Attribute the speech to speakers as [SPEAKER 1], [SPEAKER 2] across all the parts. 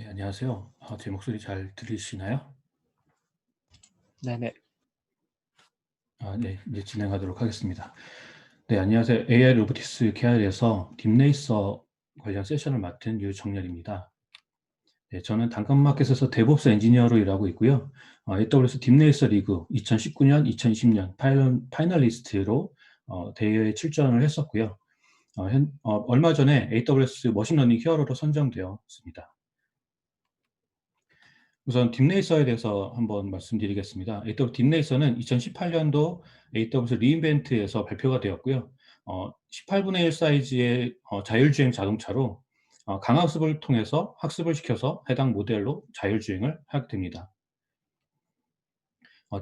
[SPEAKER 1] 네, 안녕하세요. 제 목소리 잘 들리시나요?
[SPEAKER 2] 네네.
[SPEAKER 1] 네. 이제 진행하도록 하겠습니다. 네, 안녕하세요. AI 로보틱스 KR에서 딥레이서 관련 세션을 맡은 유정렬입니다. 네, 저는 당근마켓에서 데브옵스 엔지니어로 일하고 있고요. AWS 딥레이서 리그 2019년, 2020년 파이널리스트로 대회에 출전을 했었고요. 얼마 전에 AWS 머신러닝 히어로로 선정되었습니다. 우선 딥레이서에 대해서 한번 말씀드리겠습니다. AWS 딥레이서는 2018년도 AWS 리인벤트에서 발표가 되었고요. 18분의 1 사이즈의 자율주행 자동차로 강학습을 통해서 학습을 시켜서 해당 모델로 자율주행을 하게 됩니다.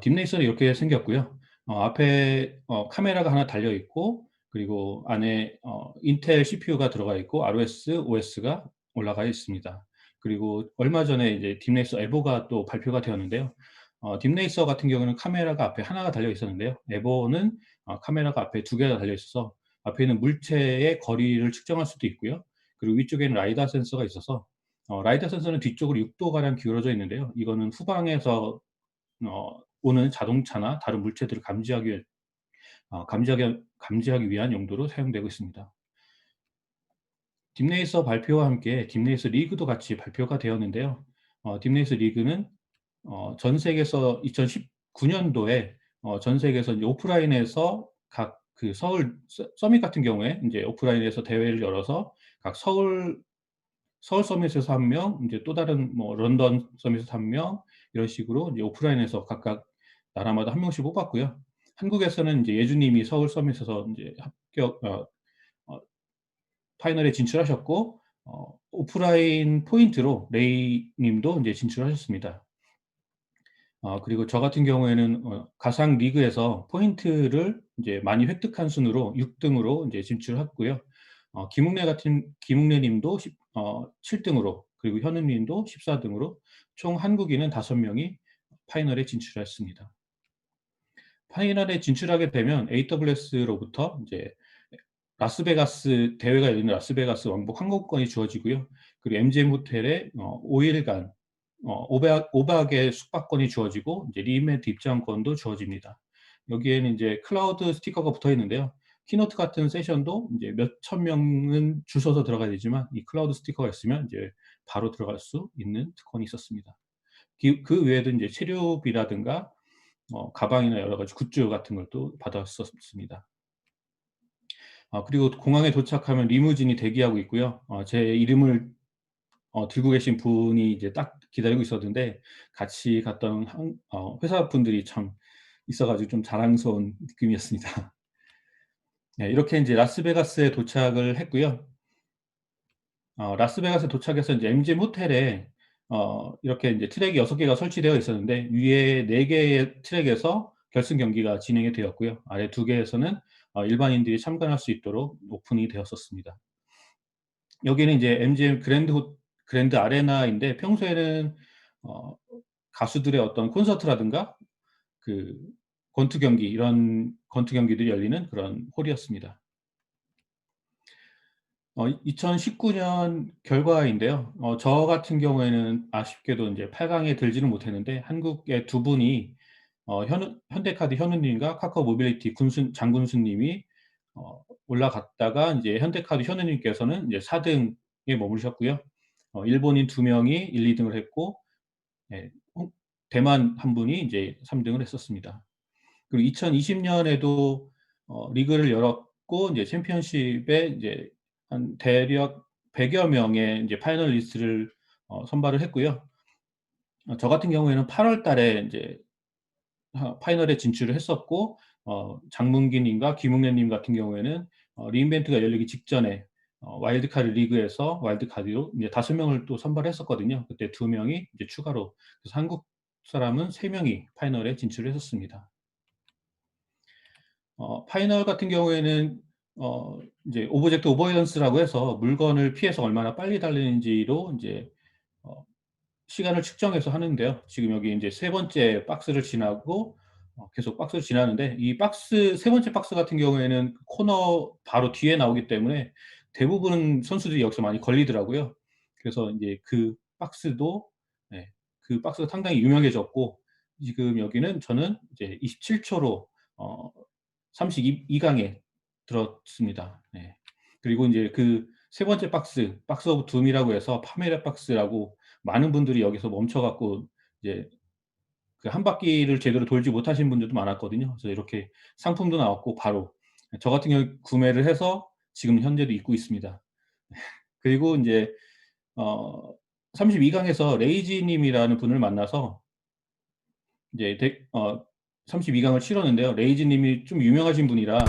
[SPEAKER 1] 딥레이서는 이렇게 생겼고요. 앞에 카메라가 하나 달려 있고, 그리고 안에 인텔 CPU가 들어가 있고 ROS, OS가 올라가 있습니다. 그리고 얼마 전에 이제 딥레이서 에보가 또 발표가 되었는데요. 딥레이서 같은 경우는 카메라가 앞에 하나가 달려 있었는데요. 에보는 카메라가 앞에 두 개가 달려 있어서 앞에 있는 물체의 거리를 측정할 수도 있고요. 그리고 위쪽에는 라이다 센서가 있어서 라이다 센서는 뒤쪽으로 6도 가량 기울어져 있는데요. 이거는 후방에서 오는 자동차나 다른 물체들을 감지하기 위한 용도로 사용되고 있습니다. 딥레이서 발표와 함께 딥레이서 리그도 같이 발표가 되었는데요. 딥레이서 리그는 전 세계에서 2019년도에 전 세계에서 이제 오프라인에서 각 그 서울 서밋 같은 경우에 인제 오프라인에서 대회를 열어서 각 서울 서밋에서 1 명, 인제 또 다른 뭐 런던 서밋에서 1 명, 이런 식으로 이제 오프라인에서 각각 나라마다 1 명씩 뽑았고요. 한국에서는 인제 예주님이 서울 서밋에서 인제 합격 어 파이널에 진출하셨고, 오프라인 포인트로 레이 님도 인제 진출하셨습니다. 그리고 저 같은 경우에는 가상 리그에서 포인트를 인제 많이 획득한 순으로 6 등으로 인제 진출했고요. 김웅래 님도 7 등으로, 그리고 현우 님도 14 등으로 총 한국인은 5 명이 파이널에 진출했습니다. 파이널에 진출하게 되면 AWS로부터 인제 라스베가스 대회가 열리는 라스베가스 왕복 항공권이 주어지고요. 그리고 MGM 호텔에 5 일간 5 박의 숙박권이 주어지고, 이제 리인벤트 입장권도 주어집니다. 여기에는 인제 클라우드 스티커가 붙어 있는데요. 키노트 같은 세션도 인제 몇천 명은 줄 서서 들어가야 되지만, 이 클라우드 스티커가 있으면 인제 바로 들어갈 수 있는 특권이 있었습니다. 그 외에도 인제 체류비라든가 가방이나 여러 가지 굿즈 같은 걸 또 받았었습니다. 그리고 공항에 도착하면 리무진이 대기하고 있고요. 제 이름을 들고 계신 분이 이제 딱 기다리고 있었는데, 같이 갔던 회사 분들이 참 있어 가지고 좀 자랑스러운 느낌이었습니다. 네, 이렇게 인제 라스베가스에 도착을 했고요. 라스베가스에 도착해서 인제 MGM 호텔에 이렇게 인제 트랙이 6 개가 설치되어 있었는데, 위에 4 개의 트랙에서 결승 경기가 진행이 되었고요. 아래 2 개에서는 일반인들이 참관할 수 있도록 오픈이 되었었습니다. 여기는 이제 MGM 그랜드 아레나인데, 평소에는 어 가수들의 어떤 콘서트라든가 그 권투 경기, 이런 권투 경기들이 열리는 그런 홀이었습니다. 2019년 결과인데요. 저 같은 경우에는 아쉽게도 인제 8 강에 들지는 못했는데, 한국의 2 분이 현대카드 현우 님과 카카오 모빌리티 장군수 님이 올라갔다가 인제 현대카드 현우 님께서는 이제 4 등에 머무르셨고요. 일본인 2 명이 1-2 등을 했고, 예, 대만 1 분이 인제 3 등을 했었습니다. 그리고 2020 년에도 리그를 열었고, 인제 챔피언십에 인제 한 대략 100여 명의 인제 파이널리스트를 선발을 했고요. 저 같은 경우에는 8월 달에 인제 파이널에 진출을 했었고, 장문기 님과 김웅래 님 같은 경우에는 리인벤트가 열리기 직전에 와일드카드 리그에서 와일드카드로 이제 5 명을 또 선발했었거든요. 그때 2 명이 이제 추가로. 그래서 한국 사람은 3 명이 파이널에 진출을 했었습니다. 파이널 같은 경우에는 인제 오브젝트 오버런스라고 해서 물건을 피해서 얼마나 빨리 달리는지로 인제 어 시간을 측정해서 하는데요. 지금 여기 인제 세 번째 박스를 지나고 계속 박스를 지나는데, 이 세 번째 박스 같은 경우에는 코너 바로 뒤에 나오기 때문에 대부분 선수들이 여기서 많이 걸리더라고요. 그래서 인제 박스도 네, 그 박스가 상당히 유명해졌고 지금 여기는 저는 이제 27초로 32강에 들었습니다. 네. 그리고 이제 그 세 번째 박스 오브 둠이라고 해서 파메라 박스라고 많은 분들이 여기서 멈춰 갖고 이제 그 한 바퀴를 제대로 돌지 못하신 분들도 많았거든요. 그래서 이렇게 상품도 나왔고 바로 저 같은 경우에 구매를 해서 지금 현재도 입고 있습니다. 그리고 인제 32강에서 레이지 님이라는 분을 만나서 이제 32강을 치렀는데요. 레이지 님이 좀 유명하신 분이라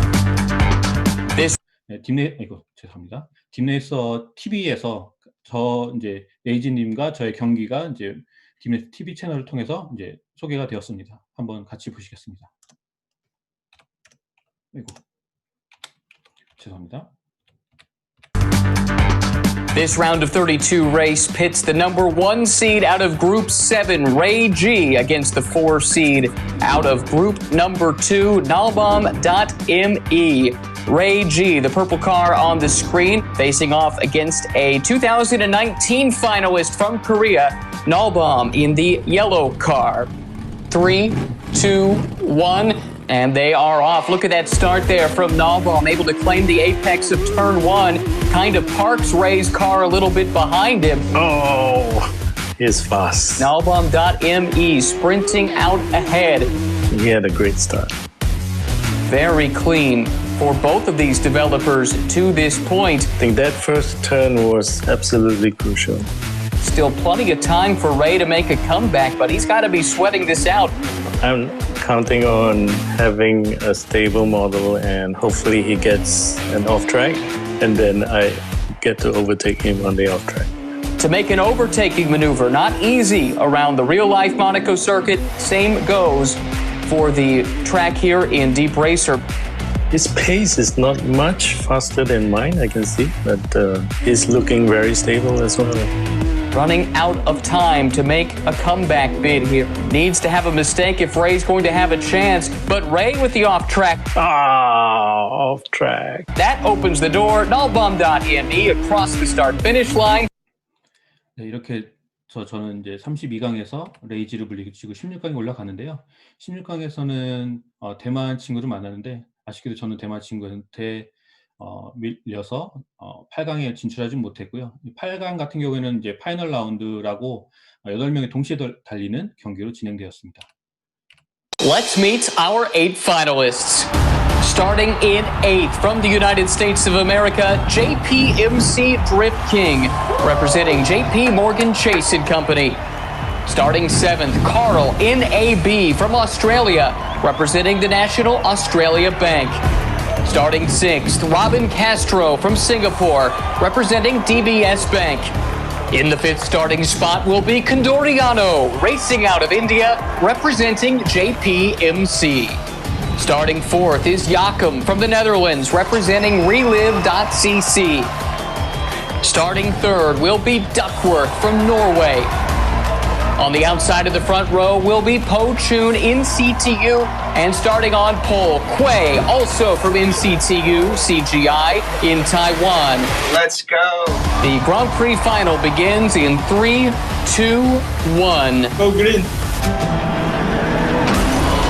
[SPEAKER 1] 네, 죄송합니다. 딥레이서 TV에서 저 인제 레이지 님과 저의 경기가 인제 딥레이서 TV 채널을 통해서 이제 소개가 되었습니다. 한번 같이 보시겠습니다. 죄송합니다.
[SPEAKER 2] This round of 32 race pits the number 1 seed out of Group 7, Ray G, against the 4 seed out of Group number 2, Nalbam.me. Ray G, the purple car on the screen, facing off against a 2019 finalist from Korea, Nalbam, in the yellow car. 3, 2, 1. And they are off. Look at that start there from Nalbam, able to claim the apex of turn 1. Kind of parks Ray's car a little bit behind him.
[SPEAKER 3] Oh, he's fast.
[SPEAKER 2] Nalbam.me sprinting out ahead.
[SPEAKER 3] He had a great start.
[SPEAKER 2] Very clean for both of these developers to this point.
[SPEAKER 3] I think that first turn was absolutely crucial.
[SPEAKER 2] Still plenty of time for Ray to make a comeback, but he's got to be sweating this out.
[SPEAKER 3] I'm counting on having a stable model and hopefully he gets an off track and then I get to overtake him on the off track.
[SPEAKER 2] To make an overtaking maneuver, not easy around the real-life Monaco circuit. Same goes for the track here in Deep Racer.
[SPEAKER 3] His pace is not much faster than mine, I can see, but he's looking very stable as well.
[SPEAKER 2] Running out of time to make a comeback bid here. Needs to have a mistake if Ray's going to have a chance, but Ray with the off track.
[SPEAKER 3] Off track.
[SPEAKER 2] That opens the door. Nalbam.me across the start-finish line.
[SPEAKER 1] 네, 이렇게 저는 이제 32강에서 레이지를 물리치고 16강에 올라가는데요. 16강에서는 대만 친구를 만나는데 아쉽게도 저는 대만 친구한테 밀려서 8강에 진출하지 못했고요. 8강 같은 경우에는 이제 파이널 라운드라고 8명이 동시에 달리는 경기로 진행되었습니다.
[SPEAKER 2] Let's meet our 8 finalists. Starting in 8th from the United States of America, JPMC Drift King, representing JP Morgan Chase & Company. Starting 7th, Carl NAB from Australia, representing the National Australia Bank. Starting 6th, Robin Castro from Singapore, representing DBS Bank. In the 5th starting spot will be Condoriano, racing out of India, representing JPMC. Starting 4th is Jakob from the Netherlands, representing Relive.cc. Starting 3rd will be Duckworth from Norway. On the outside of the front row will be Po Chun NCTU, and starting on pole, Quay, also from NCTU CGI in Taiwan.
[SPEAKER 4] Let's go.
[SPEAKER 2] The Grand Prix final begins in 3, 2, 1.
[SPEAKER 4] Go green.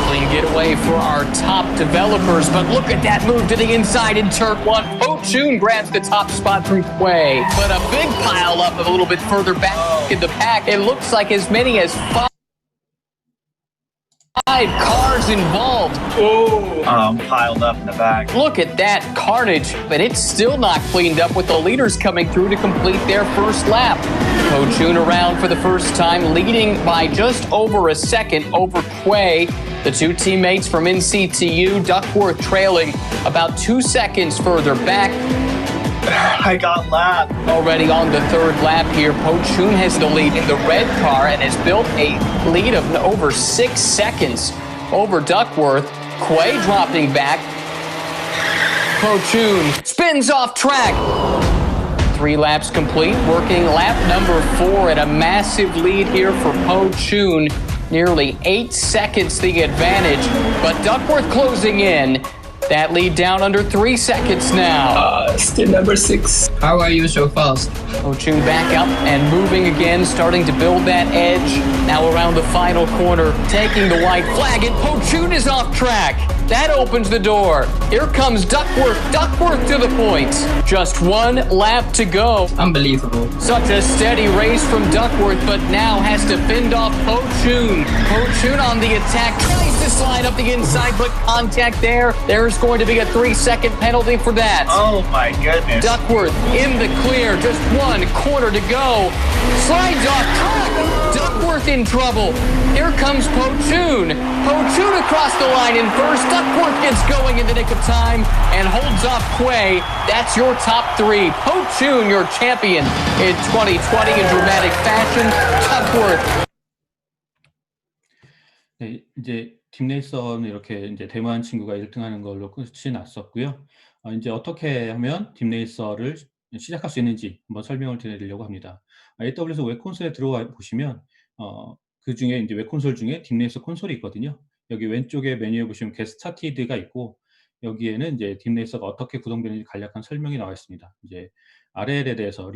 [SPEAKER 2] Clean getaway for our top developers, but look at that move to the inside in turn 1. Po Chun grabs the top spot from Quay, but a big pile up a little bit further back in the pack. It looks like as many as 5 cars involved.
[SPEAKER 4] Piled up in the back.
[SPEAKER 2] Look at that carnage, but it's still not cleaned up with the leaders coming through to complete their first lap. Po Chun around for the first time, leading by just over a second over Quay. The 2 teammates from NCTU, Duckworth trailing about 2 seconds further back.
[SPEAKER 4] I got lapped.
[SPEAKER 2] Already on the 3rd lap here, Po Chun has the lead in the red car and has built a lead of over 6 seconds over Duckworth. Quay dropping back. Po Chun spins off track. 3 laps complete, working lap number 4 at a massive lead here for Po Chun. Nearly 8 seconds the advantage, but Duckworth closing in. That lead down under 3 seconds now.
[SPEAKER 4] Still number 6.
[SPEAKER 5] How are you so fast?
[SPEAKER 2] Ho-Chun back up and moving again, starting to build that edge. Now around the final corner, taking the white flag, and Ho-Chun is off track. That opens the door. Here comes Duckworth. Duckworth to the point. Just one lap to go.
[SPEAKER 5] Unbelievable.
[SPEAKER 2] Such a steady race from Duckworth, but now has to fend off Ho-Chun. Ho-Chun on the attack, tries to slide up the inside, but contact there. There's going to be a 3-second penalty for that.
[SPEAKER 4] Oh my goodness.
[SPEAKER 2] Duckworth in the clear, just one corner to go. Slides off track. Duckworth in trouble. Here comes Ho-Chun. Ho-Chun across the line in first. Duckworth gets going in the nick of time and holds off Quay. That's your top three. Ho-Chun, your champion in 2020 in dramatic fashion. Duckworth.
[SPEAKER 1] 네, 이제 딥레이서는 이렇게 이제 데모한 친구가 1등하는 걸로 끝이 났었고요. 이제 어떻게 하면 딥레이서를 시작할 수 있는지 한번 설명을 드리려고 합니다. AWS 웹 콘솔에 들어와 보시면 그 중에 이제 웹 콘솔 중에 딥레이서 콘솔이 있거든요. 여기 왼쪽에 메뉴에 보시면 Get Started가 있고 여기에는 이제 딥레이서가 어떻게 구동되는지 간략한 설명이 나와 있습니다. 이제 RL에 대해서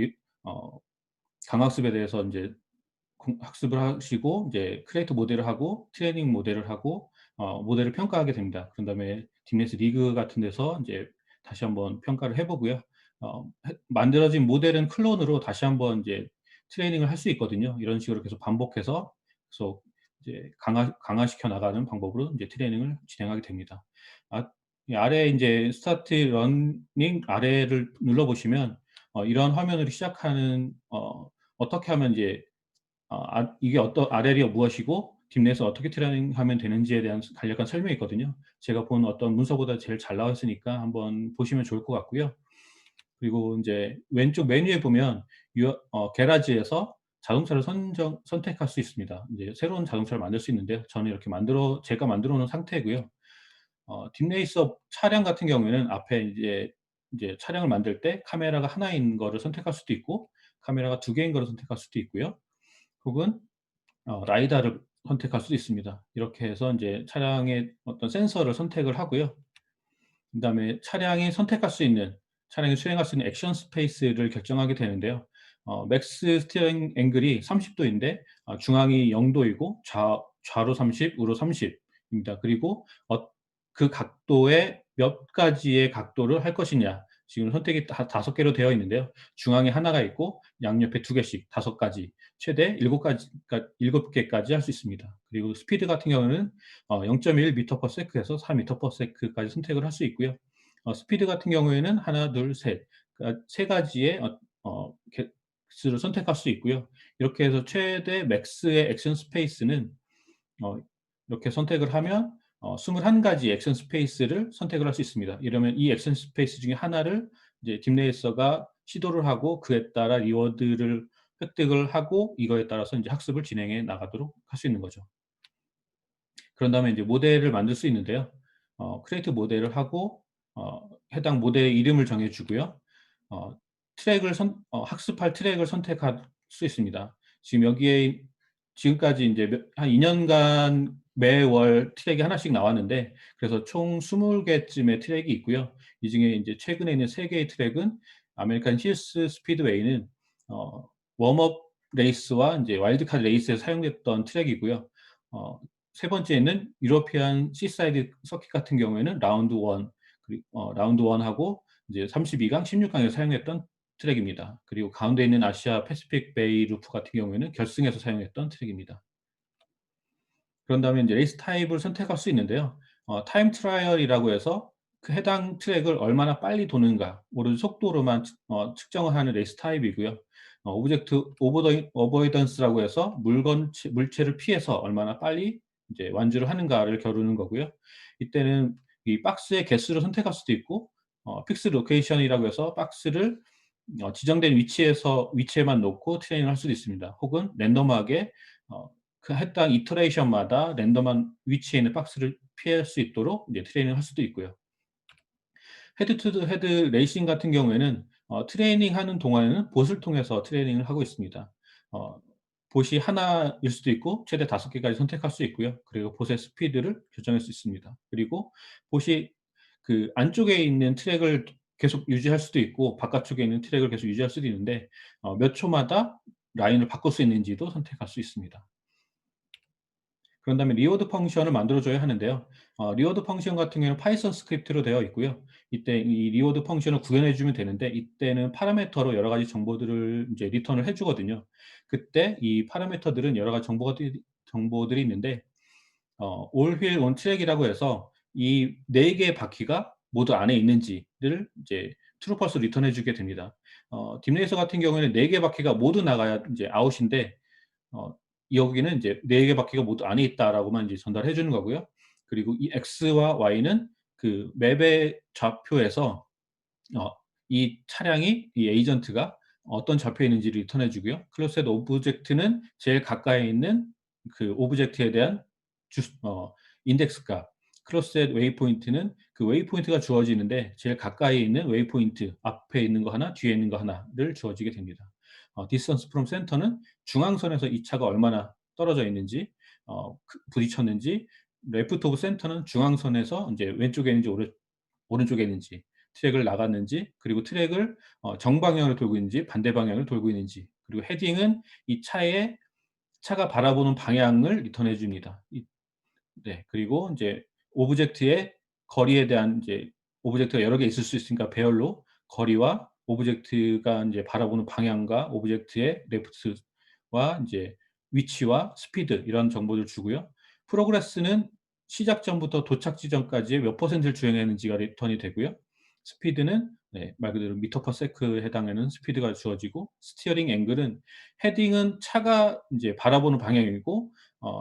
[SPEAKER 1] 강학습에 대해서 이제 학습을 하시고 이제 크리에이터 모델을 하고 트레이닝 모델을 하고 모델을 평가하게 됩니다. 그런 다음에 딥레이서 리그 같은 데서 이제 다시 한번 평가를 해보고요. 만들어진 모델은 클론으로 다시 한번 이제 트레이닝을 할 수 있거든요. 이런 식으로 계속 반복해서 계속 이제 강화시켜 나가는 방법으로 이제 트레이닝을 진행하게 됩니다. 이 아래 이제 스타트 러닝 아래를 눌러 보시면 이런 화면으로 시작하는 어떻게 하면 이제 이게 RL이 무엇이고 딥넷에서 어떻게 트레이닝하면 되는지에 대한 간략한 설명이 있거든요. 제가 본 어떤 문서보다 제일 잘 나와 있으니까 한번 보시면 좋을 것 같고요. 그리고 이제 왼쪽 메뉴에 보면 게라지에서 자동차를 선택할 수 있습니다. 이제 새로운 자동차를 만들 수 있는데 저는 이렇게 제가 만들어 놓은 상태고요. 딥레이서 차량 같은 경우에는 앞에 이제 차량을 만들 때 카메라가 하나인 거를 선택할 수도 있고 카메라가 2개인 거를 선택할 수도 있고요. 혹은 라이다를 선택할 수도 있습니다. 이렇게 해서 이제 차량의 어떤 센서를 선택을 하고요. 그다음에 차량이 수행할 수 있는 액션 스페이스를 결정하게 되는데요. 맥스 스티어링 앵글이 30도인데 중앙이 0도이고 좌로 30, 우로 30입니다. 그리고 그 각도에 몇 가지의 각도를 할 것이냐. 지금 선택이 5개로 되어 있는데요. 중앙에 하나가 있고 양옆에 2개씩 5가지, 최대 7개까지 할 수 있습니다. 그리고 스피드 같은 경우는 0.1m/s에서 4m/s까지 선택을 할 수 있고요. 스피드 같은 경우에는 하나, 둘, 셋, 그러니까 3가지의 개수를 선택할 수 있고요. 이렇게 해서 최대 맥스의 액션 스페이스는 이렇게 선택을 하면 21가지 액션 스페이스를 선택을 할 수 있습니다. 이러면 이 액션 스페이스 중에 하나를 이제 딥레이서가 시도를 하고 그에 따라 리워드를 획득을 하고 이거에 따라서 이제 학습을 진행해 나가도록 할 수 있는 거죠. 그런 다음에 이제 모델을 만들 수 있는데요. 크리에이트 모델을 하고 해당 모델의 이름을 정해주고요. 학습할 트랙을 선택할 수 있습니다. 지금까지 이제 한 2년간 매월 트랙이 하나씩 나왔는데 그래서 총 20개쯤의 트랙이 있고요. 이 중에 이제 최근에 있는 3개의 트랙은 아메리칸 힐스 스피드웨이는 웜업 레이스와 이제 와일드카드 레이스에서 사용됐던 트랙이고요. 세 번째는 유로피안 시사이드 서킷 같은 경우에는 라운드 1하고 이제 32강, 16강에서 사용했던 트랙입니다. 그리고 가운데 있는 아시아 패시픽 베이 루프 같은 경우에는 결승에서 사용했던 트랙입니다. 그런 다음에 이제 레이스 타입을 선택할 수 있는데요. 타임 트라이얼이라고 해서 그 해당 트랙을 얼마나 빨리 도는가, 오로지 속도로만 측정을 하는 레이스 타입이고요. 오브젝트 어보이던스라고 해서 물체를 피해서 얼마나 빨리 이제 완주를 하는가를 겨루는 거고요. 이때는 이 박스의 개수를 선택할 수도 있고, 픽스 로케이션이라고 해서 박스를 지정된 위치에만 놓고 트레이닝을 할 수도 있습니다. 혹은 랜덤하게 그 해당 이터레이션마다 랜덤한 위치에 있는 박스를 피할 수 있도록 이제 트레이닝을 할 수도 있고요. 헤드 투 헤드 레이싱 같은 경우에는 트레이닝 하는 동안에는 봇을 통해서 트레이닝을 하고 있습니다. 봇이 하나일 수도 있고 최대 5개까지 선택할 수 있고요. 그리고 봇의 스피드를 결정할 수 있습니다. 그리고 봇이 그 안쪽에 있는 트랙을 계속 유지할 수도 있고 바깥쪽에 있는 트랙을 계속 유지할 수도 있는데 몇 초마다 라인을 바꿀 수 있는지도 선택할 수 있습니다. 그런 다음에 리워드 펑션을 만들어 줘야 하는데요. 리워드 펑션 같은 경우는 파이썬 스크립트로 되어 있고요. 이때 이 리워드 펑션을 구현해 주면 되는데 이때는 파라미터로 여러 가지 정보들을 이제 리턴을 해 주거든요. 그때 이 파라미터들은 여러 가지 정보들이 있는데 올 휠 온 트랙이라고 해서 이 4 개의 바퀴가 모두 안에 있는지를 이제 트루 펄스 리턴해 주게 됩니다. 딥레이서 같은 경우에는 4 개의 바퀴가 모두 나가야 이제 아웃인데 어 여기는 이제 4개 바퀴가 모두 안에 있다라고만 이제 전달해 주는 거고요. 그리고 이 X와 Y는 그 맵의 좌표에서 어 이 차량이 이 에이전트가 어떤 좌표에 있는지를 리턴해 주고요. 클로셋 오브젝트는 제일 가까이 있는 그 오브젝트에 대한 인덱스 값, 클로셋 웨이포인트는 그 웨이포인트가 주어지는데 제일 가까이 있는 웨이포인트, 앞에 있는 거 하나, 뒤에 있는 거 하나를 주어지게 됩니다. 디스턴스 프롬 센터는 중앙선에서 이 차가 얼마나 떨어져 있는지, 부딪혔는지, 레프트 오브 센터는 중앙선에서 인제 왼쪽에 있는지 오른쪽에 있는지, 트랙을 나갔는지, 그리고 트랙을 정방향으로 돌고 있는지 반대 방향으로 돌고 있는지, 그리고 헤딩은 이 차가 바라보는 방향을 리턴해 줍니다. 네. 그리고 인제 오브젝트의 거리에 대한 인제 오브젝트가 여러 개 있을 수 있으니까 배열로 거리와 오브젝트가 인제 바라보는 방향과 오브젝트의 레프트와 인제 위치와 스피드 이런 정보를 주고요. 프로그레스는 시작 전부터 도착 지점까지의 몇 %를 주행했는지가 리턴이 되고요. 스피드는 말 그대로 미터 퍼 세크에 해당하는 스피드가 주어지고, 스티어링 앵글은 헤딩은 차가 인제 바라보는 방향이고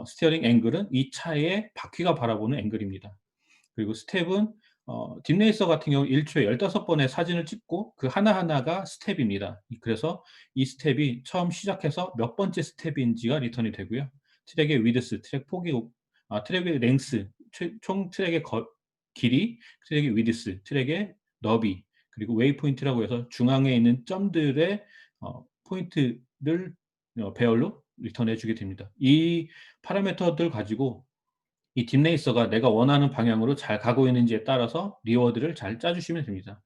[SPEAKER 1] 스티어링 앵글은 이 차의 바퀴가 바라보는 앵글입니다. 그리고 스텝은 딥레이서 같은 경우 1 초에 15 번의 사진을 찍고 그 하나하나가 스텝입니다. 그래서 이 스텝이 처음 시작해서 몇 번째 스텝인지가 리턴이 되고요. 트랙의 위드스, 트랙 폭이 트랙의 랭스, 총 트랙의 길이, 트랙의 위드스, 트랙의 너비, 그리고 웨이포인트라고 해서 중앙에 있는 점들의 포인트를 배열로 리턴해 주게 됩니다. 이 파라미터들 가지고 이 딥레이서가 내가 원하는 방향으로 잘 가고 있는지에 따라서 리워드를 잘 짜 주시면 됩니다.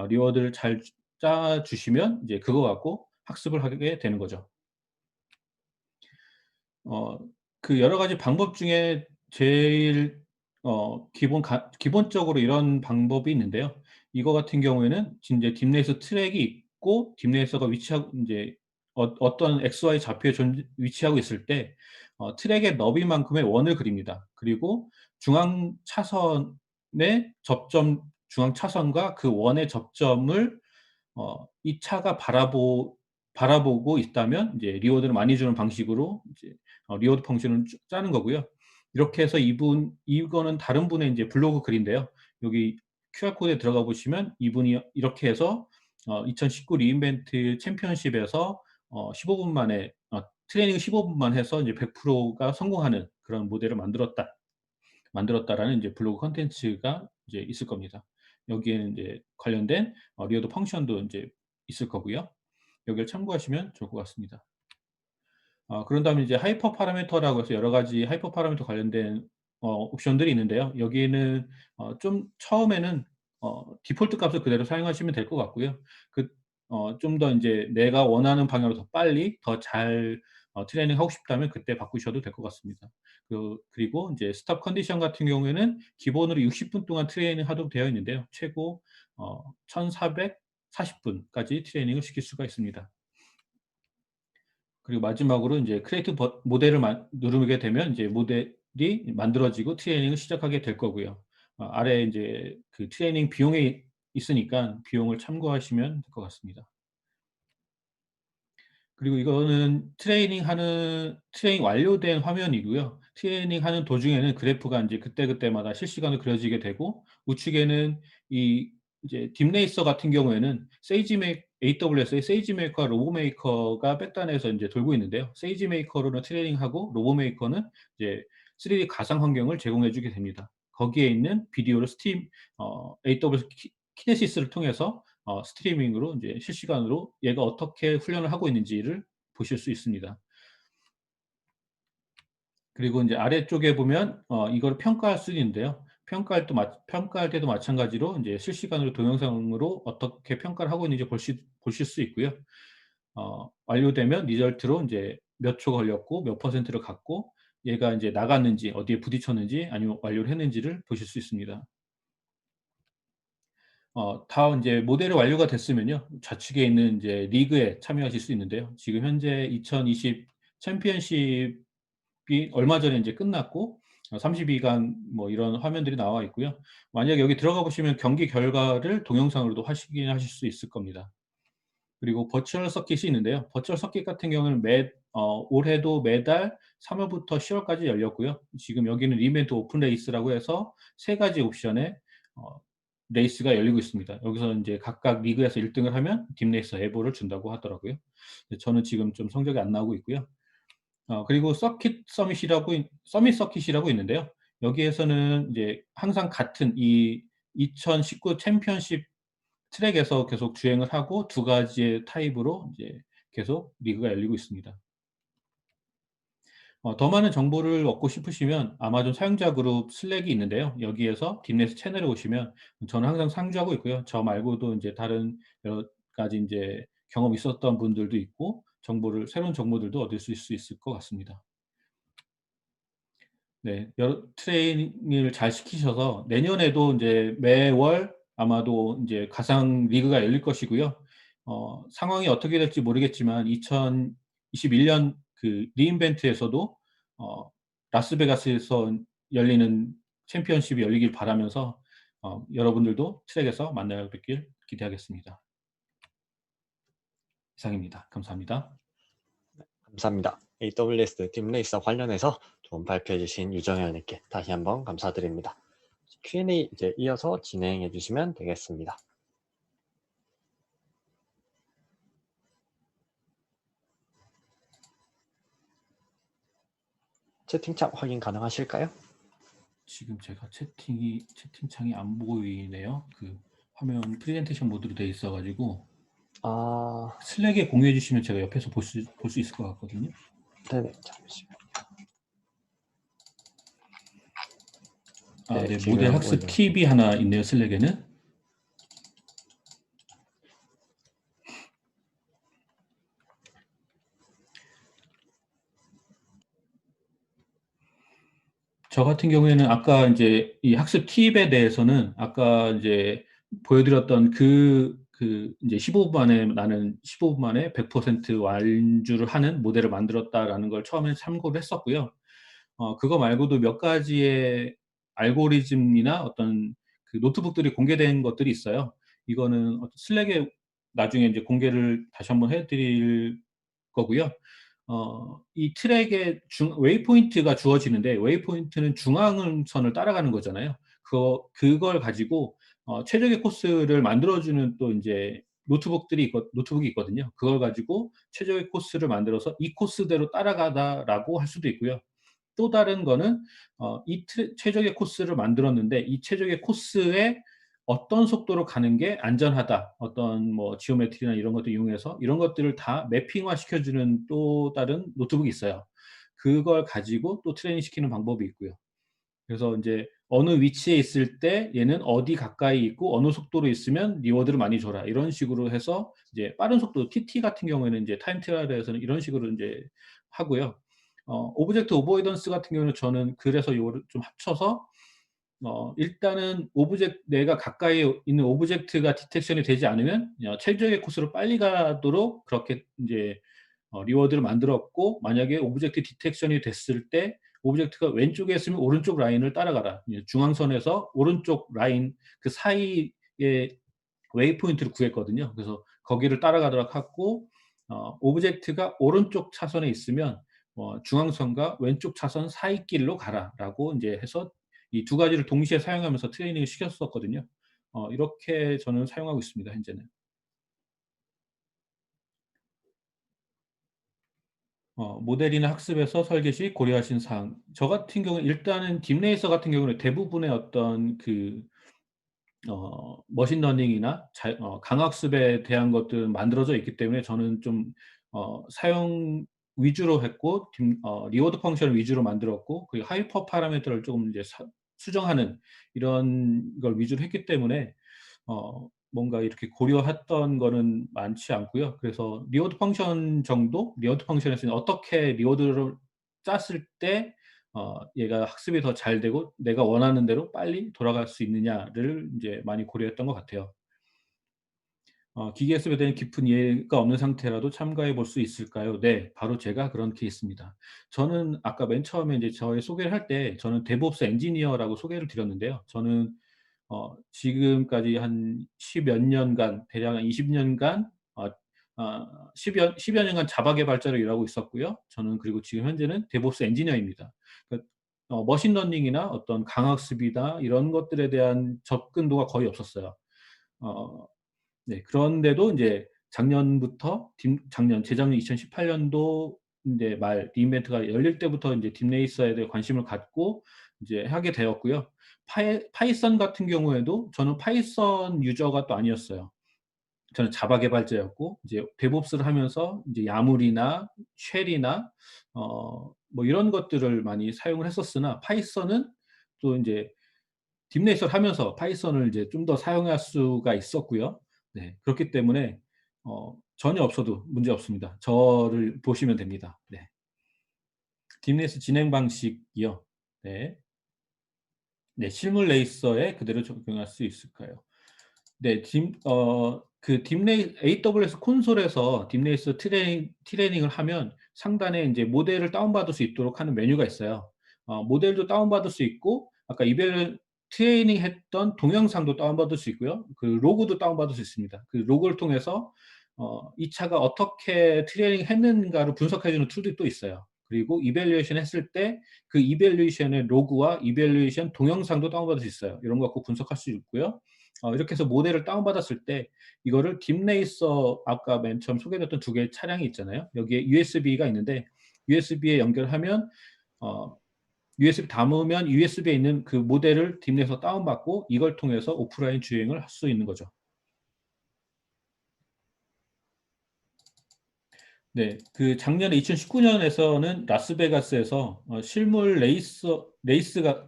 [SPEAKER 1] 리워드를 잘 짜 주시면 이제 그거 갖고 학습을 하게 되는 거죠. 어 그 여러 가지 방법 중에 제일 기본적으로 이런 방법이 있는데요. 이거 같은 경우에는 인제 딥레이서 트랙이 있고 딥레이서가 위치하고 인제 어떤 XY 좌표에 위치하고 있을 때 트랙의 너비만큼의 원을 그립니다. 그리고 중앙 차선의 접점, 중앙 차선과 그 원의 접점을 이 차가 바라보고 있다면 이제 리워드를 많이 주는 방식으로 이제 리워드 펑션을 짜는 거고요. 이렇게 해서 이거는 다른 분의 인제 블로그 글인데요. 여기 QR 코드에 들어가 보시면 이분이 이렇게 해서 2019 리인벤트 챔피언십에서 15분 만에 트레이닝 15 분만 해서 이제 100%가 성공하는 그런 모델을 만들었다라는 이제 블로그 콘텐츠가 이제 있을 겁니다. 여기에는 이제 관련된 리워드 펑션도 인제 있을 거고요. 여기를 참고하시면 좋을 것 같습니다. 그런 다음에 이제 하이퍼 파라미터라고 해서 여러 가지 하이퍼 파라미터 관련된 옵션들이 있는데요. 여기에는 좀 처음에는 디폴트 값을 그대로 사용하시면 될 것 같고요. 좀 더 인제 내가 원하는 방향으로 더 빨리 더 잘 트레이닝하고 싶다면 그때 바꾸셔도 될 것 같습니다. 그리고 인제 스탑 컨디션 같은 경우에는 기본으로 60분 동안 트레이닝하도록 되어 있는데요. 최고 1,440 분까지 트레이닝을 시킬 수가 있습니다. 그리고 마지막으로 인제 크리에이트 모델을 누르게 되면 이제 모델이 만들어지고 트레이닝을 시작하게 될 거고요. 아래에 인제 그 트레이닝 비용이 있으니까 비용을 참고하시면 될 것 같습니다. 그리고 이거는 트레이닝 완료된 화면이고요. 트레이닝하는 도중에는 그래프가 인제 그때그때마다 실시간으로 그려지게 되고, 우측에는 이제 딥레이서 같은 경우에는 AWS의 세이지메이커와 로보메이커가 백단에서 인제 돌고 있는데요. 세이지메이커로는 트레이닝하고 로보메이커는 이제 3D 가상 환경을 제공해 주게 됩니다. 거기에 있는 비디오를 AWS 키네시스를 통해서 스트리밍으로 인제 실시간으로 얘가 어떻게 훈련을 하고 있는지를 보실 수 있습니다. 그리고 인제 아래쪽에 보면 이거를 평가할 수 있는데요. 평가할 때도 마찬가지로 이제 실시간으로 동영상으로 어떻게 평가를 하고 있는지 보실 수 있고요. 완료되면 리절트로 이제 몇 초 걸렸고 몇 퍼센트를 갔고 얘가 이제 나갔는지 어디에 부딪혔는지 아니면 완료를 했는지를 보실 수 있습니다. 다 인제 모델이 완료가 됐으면요. 좌측에 있는 인제 리그에 참여하실 수 있는데요. 지금 현재 2020 챔피언십이 얼마 전에 인제 끝났고 32강 뭐 이런 화면들이 나와 있고요. 만약에 여기 들어가 보시면 경기 결과를 동영상으로도 확인하실 수 있을 겁니다. 그리고 버추얼 서킷이 있는데요. 버추얼 서킷 같은 경우는 올해도 매달 3 월부터 10 월까지 열렸고요. 지금 여기는 리벤트 오픈 레이스라고 해서 3 가지 옵션의 어 레이스가 열리고 있습니다. 여기서 인제 각각 리그에서 1 등을 하면 딥레이서 에보를 준다고 하더라고요. 근데 저는 지금 좀 성적이 안 나오고 있고요. 그리고 서밋 서킷이라고 있는데요. 여기에서는 이제 항상 같은 이 2019 챔피언십 트랙에서 계속 주행을 하고 2 가지의 타입으로 이제 계속 리그가 열리고 있습니다. 더 많은 정보를 얻고 싶으시면 아마존 사용자 그룹 슬랙이 있는데요. 여기에서 딥레이스 채널에 오시면 저는 항상 상주하고 있고요. 저 말고도 인제 다른 여러 가지 인제 경험이 있었던 분들도 있고 새로운 정보들도 얻을 수 있을 것 같습니다. 네. 트레이닝을 잘 시키셔서 내년에도 인제 매월 아마도 인제 가상 리그가 열릴 것이고요. 상황이 어떻게 될지 모르겠지만 2021년 그 리인벤트에서도 어 라스베가스에서 열리는 챔피언십이 열리길 바라면서 여러분들도 트랙에서 만나 뵙길 기대하겠습니다. 이상입니다. 감사합니다.
[SPEAKER 6] 감사합니다. AWS 딥레이서 관련해서 좋은 발표해 주신 유정현 님께 다시 한번 감사드립니다. Q&A 이제 이어서 진행해 주시면 되겠습니다. 채팅창 확인 가능하실까요?
[SPEAKER 1] 지금 제가 채팅창이 안 보이네요. 그 화면 프레젠테이션 모드로 돼 있어 가지고 슬랙에 공유해 주시면 제가 옆에서 볼 수 있을 것 같거든요.
[SPEAKER 6] 네네, 잠시만요.
[SPEAKER 1] 네.
[SPEAKER 6] 지금
[SPEAKER 1] 모델 학습
[SPEAKER 6] 올려-
[SPEAKER 1] 팁이 하나 있네요, 슬랙에는. 저 같은 경우에는 아까 인제 이 학습 팁에 대해서는 아까 인제 보여드렸던 인제 15분 만에 나는 15분 만에 100% 완주를 하는 모델을 만들었다라는 걸 처음에 참고를 했었고요. 그거 말고도 몇 가지의 알고리즘이나 어떤 그 노트북들이 공개된 것들이 있어요. 이거는 슬랙에 나중에 인제 공개를 다시 한번 해 드릴 거고요. 이 트랙에 웨이포인트가 주어지는데 웨이포인트는 중앙선을 따라가는 거잖아요. 그걸 가지고 최적의 코스를 만들어 주는 또 인제 노트북이 있거든요. 그걸 가지고 최적의 코스를 만들어서 '이 코스대로 따라가다.'라고 할 수도 있고요. 또 다른 거는 최적의 코스를 만들었는데 이 최적의 코스에 어떤 속도로 가는 게 안전하다. 어떤 뭐 지오메트리나 이런 것들 이용해서 이런 것들을 다 매핑화 시켜주는 또 다른 노트북이 있어요. 그걸 가지고 또 트레이닝 시키는 방법이 있고요. 그래서 인제 어느 위치에 있을 때 얘는 어디 가까이 있고 어느 속도로 있으면 리워드를 많이 줘라. 이런 식으로 해서 이제 빠른 속도 TT 같은 경우에는 이제 타임 트라이얼에서는 이런 식으로 인제 하고요. 오브젝트 어보이던스 같은 경우는 저는 그래서 요거를 좀 합쳐서 일단은 내가 가까이 있는 오브젝트가 디텍션이 되지 않으면 최적의 코스로 빨리 가도록 그렇게 인제 리워드를 만들었고 만약에 오브젝트 디텍션이 됐을 때 오브젝트가 왼쪽에 있으면 오른쪽 라인을 따라가라. 중앙선에서 오른쪽 라인 그 사이에 웨이포인트를 구했거든요. 그래서 거기를 따라가도록 하고 오브젝트가 오른쪽 차선에 있으면 중앙선과 왼쪽 차선 사이 길로 가라라고 인제 해서 이 2 가지를 동시에 사용하면서 트레이닝을 시켰었거든요. 이렇게 저는 사용하고 있습니다, 현재는. 모델이나 학습에서 설계 시 고려하신 사항. 저 같은 경우는 일단은 딥레이서 같은 경우는 대부분의 어떤 머신러닝이나 강학습에 대한 것들은 만들어져 있기 때문에 저는 좀 사용 위주로 했고 리워드 펑션 위주로 만들었고 그리고 하이퍼 파라미터를 쪼금 이제 수정하는 이런 걸 위주로 했기 때문에 뭔가 이렇게 고려했던 거는 많지 않고요. 그래서 리워드 펑션 정도, 리워드 펑션에서는 어떻게 리워드를 짰을 때 얘가 학습이 더 잘 되고 내가 원하는 대로 빨리 돌아갈 수 있느냐를 이제 많이 고려했던 것 같아요. 기계 학습에 대한 깊은 이해가 없는 상태라도 참가해 볼 수 있을까요? 네, 바로 제가 그런 케이스입니다. 저는 아까 맨 처음에 이제 저의 소개를 할 때 저는 데브옵스 엔지니어라고 소개를 드렸는데요. 저는 지금까지 한 10여 년간, 대략 한 20년간, 10여 년간 자바 개발자로 일하고 있었고요. 저는 그리고 지금 현재는 데브옵스 엔지니어입니다. 그러니까 머신러닝이나 어떤 강학습이나 이런 것들에 대한 접근도가 거의 없었어요. 네, 그런데도 이제 작년부터 재작년 2018년도 이제 말 리인벤트가 열릴 때부터 이제 딥레이서에 대해 관심을 갖고 이제 하게 되었고요. 파이썬 같은 경우에도 저는 파이썬 유저가 또 아니었어요. 저는 자바 개발자였고 이제 데브옵스를 하면서 이제 야물이나 쉘이나 뭐 이런 것들을 많이 사용을 했었으나 파이썬은 또 이제 딥레이서를 하면서 파이썬을 이제 좀 더 사용할 수가 있었고요. 네, 그렇기 때문에 전혀 없어도 문제 없습니다. 저를 보시면 됩니다. 네. 딥레이서 진행 방식이요. 네. 네, 실물 레이서에 그대로 적용할 수 있을까요? 네, 그 AWS 콘솔에서 딥레이서 트레이닝을 하면 상단에 이제 모델을 다운받을 수 있도록 하는 메뉴가 있어요. 모델도 다운받을 수 있고, 아까 트레이닝 했던 동영상도 다운받을 수 있고요. 그 로그도 다운받을 수 있습니다. 그 로그를 통해서 이 차가 어떻게 트레이닝 했는가를 분석해주는 툴도 또 있어요. 그리고 이밸류에이션 했을 때 그 이밸류에이션의 로그와 이밸류에이션 동영상도 다운받을 수 있어요. 이런 거 갖고 분석할 수 있고요. 이렇게 해서 모델을 다운받았을 때 이거를 딥레이서 아까 맨 처음 소개됐던 두 개의 차량이 있잖아요. 여기에 USB가 있는데 USB에 연결하면 USB 담으면 USB에 있는 그 모델을 딥레이서 다운받고 이걸 통해서 오프라인 주행을 할 수 있는 거죠. 네, 그 작년에 2019년에서는 라스베가스에서 실물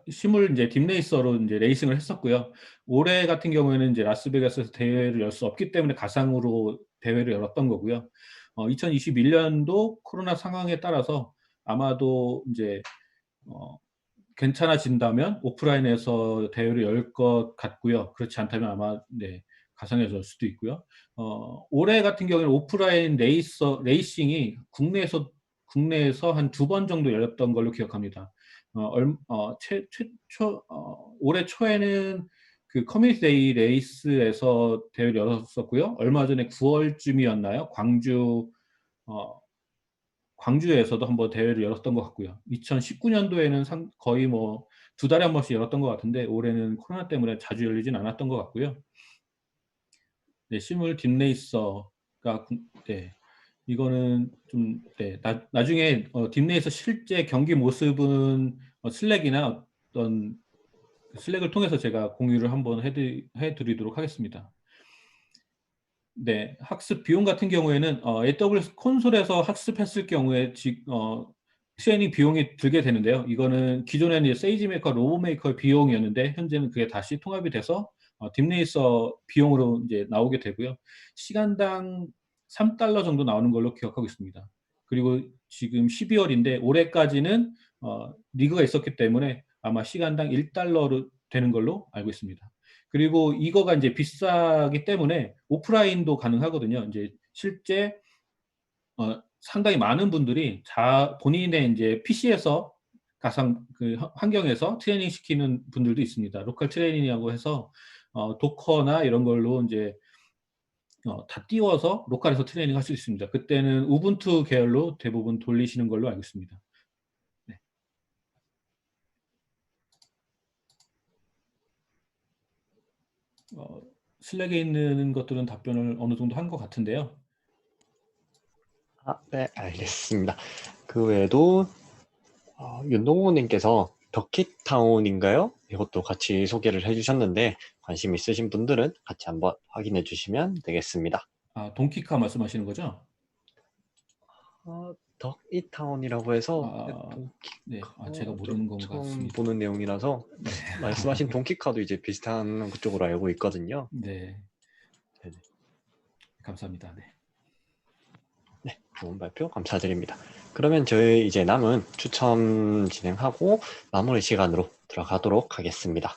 [SPEAKER 1] 실물 이제 딥레이서로 이제 레이싱을 했었고요. 올해 같은 경우에는 이제 라스베가스에서 대회를 열 수 없기 때문에 가상으로 대회를 열었던 거고요. 2021년도 코로나 상황에 따라서 아마도 이제 괜찮아진다면 오프라인에서 대회를 열 것 같고요. 그렇지 않다면 아마 네, 가상에서 열 수도 있고요. 올해 같은 경우에는 오프라인 레이싱이 국내에서 한 2번 정도 열렸던 걸로 기억합니다. 올해 초에는 그 커뮤니티 데이 레이스에서 대회를 열었었고요. 얼마 전에 9월쯤이었나요? 광주에서도 한번 대회를 열었던 것 같고요. 2019년도에는 거의 뭐 2달에 한 번씩 열었던 것 같은데 올해는 코로나 때문에 자주 열리진 않았던 것 같고요. 네, 실물 딥레이서가 네, 이거는 좀 네, 나중에 딥레이서 실제 경기 모습은 슬랙이나 어떤 슬랙을 통해서 제가 공유를 한번 해드리도록 하겠습니다. 네, 학습 비용 같은 경우에는 AWS 콘솔에서 학습했을 경우에 트레이닝 비용이 들게 되는데요. 이거는 기존에는 세이지메이커, 로보메이커의 비용이었는데 현재는 그게 다시 통합이 돼서 딥레이서 비용으로 이제 나오게 되고요. 시간당 $3 정도 나오는 걸로 기억하고 있습니다. 그리고 지금 12월인데 올해까지는 리그가 있었기 때문에 아마 시간당 $1로 되는 걸로 알고 있습니다. 그리고 이거가 이제 비싸기 때문에 오프라인도 가능하거든요. 이제 실제 상당히 많은 분들이 본인의 이제 PC에서 가상 그 환경에서 트레이닝 시키는 분들도 있습니다. 로컬 트레이닝이라고 해서 도커나 이런 걸로 이제 다 띄워서 로컬에서 트레이닝 할 수 있습니다. 그때는 우분투 계열로 대부분 돌리시는 걸로 알고 있습니다. 네. 슬랙에 있는 것들은 답변을 어느 정도 한 것 같은데요.
[SPEAKER 6] 네, 알겠습니다. 그 외에도 윤동호님께서 더킷타운인가요? 이것도 같이 소개를 해주셨는데 관심 있으신 분들은 같이 한번 확인해 주시면 되겠습니다.
[SPEAKER 1] 동키카 말씀하시는 거죠?
[SPEAKER 6] 덕 이타운이라고 해서
[SPEAKER 1] 네, 제가 모르는 건
[SPEAKER 6] 처음
[SPEAKER 1] 같습니다.
[SPEAKER 6] 보는 내용이라서
[SPEAKER 1] 네.
[SPEAKER 6] 말씀하신 돈키카도 이제 비슷한 그쪽으로 알고 있거든요.
[SPEAKER 1] 네.
[SPEAKER 6] 네네.
[SPEAKER 1] 감사합니다. 네.
[SPEAKER 6] 네, 좋은 발표 감사드립니다. 그러면 저희 이제 남은 추첨 진행하고 마무리 시간으로 들어가도록 하겠습니다.